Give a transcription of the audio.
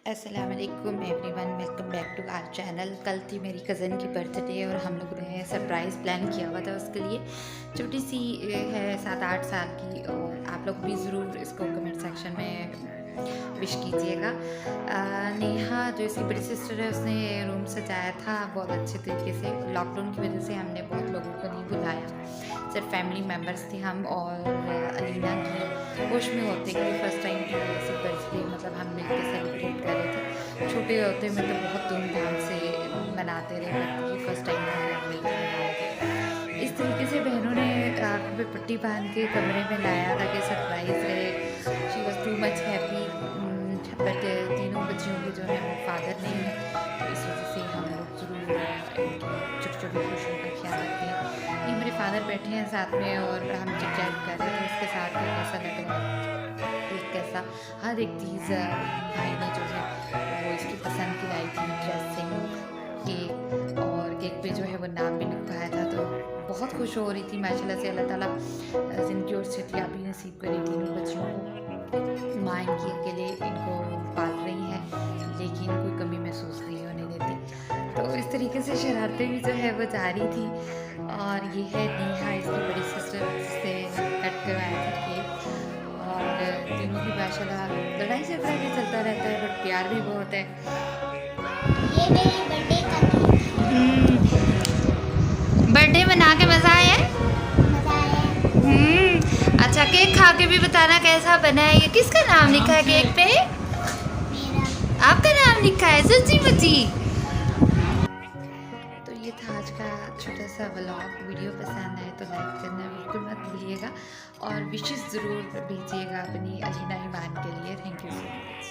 अस्सलाम वालेकुम everyone, welcome back to our channel. कल थी मेरी कज़न की बर्थडे और हम लोगों ने सरप्राइज़ प्लान किया हुआ था उसके लिए। छोटी सी है, 7-8 साल की, और आप लोग भी ज़रूर इसको कमेंट सेक्शन में विश कीजिएगा। नेहा जो इसकी बड़ी सिस्टर है, उसने रूम सजाया था बहुत अच्छे तरीके से। लॉकडाउन की वजह से हमने बहुत लोगों को नहीं बुलाया, सिर्फ फैमिली मेम्बर्स थे हम और अलीना की होश में होते कि फ़र्स्ट टाइम ऐसी बर्थडे मतलब हम मिलकर सेलिब्रेट कर रहे थे। छोटे होते में तो बहुत धूमधाम से मनाते रहे, बट ये फर्स्ट टाइम हम लोग मिलकर मनाए थे। इस तरीके से बहनों ने आँख पे पट्टी बांध के कमरे में लाया ताकि सरप्राइज़ रहे। She was too much happy, but तीनों बच्चियों के जो है वो फादर नहीं है, तो इस वजह से हम लोग ज़रूर इनकी छोटी छोटी खुशियों का ख्याल रखते हैं। ये मेरे फादर बैठे हैं साथ में और हम चिट चैट कर रहे थे इसके साथ में कैसा लग रहा है, एक कैसा हर एक चीज़ भाई ने जो है वो इसकी पसंद की लाई थी, ड्रेसिंग, केक, और केक पे जो है वो नाम भी लिखवाया था। तो बहुत खुश हो रही थी माशाल्लाह से। अल्लाह ताला ज़िंदगी और सेहतियाबी नसीब करे तीनों बच्चियों को। माँ इनकी अकेले इनको पाल रही हैं, लेकिन कोई कमी महसूस नहीं होने देती। तो इस तरीके से शरारतें भी जो है वो जारी थी। और ये है नेहा, इसकी बड़ी सिस्टर, जिससे कट करवाया था केक। और तीनों की माशाल्लाह लड़ाई झगड़ा भी चलता रहता है, बट प्यार भी बहुत है। ये मेरी बर्थडे का केक बर्थडे मना के मज़ा आया है? मजा आया। अच्छा, केक खा के भी बताना कैसा बना है। ये किसका नाम लिखा है केक पे? मेरा आपका नाम लिखा है? सच्ची मुच्ची? तो ये था आज का छोटा सा व्लॉग। वीडियो पसंद आए तो लाइक करना बिल्कुल मत भूलिएगा और विशेष ज़रूर भेजिएगा अपनी अलीना ईमान के लिए। Thank you so much.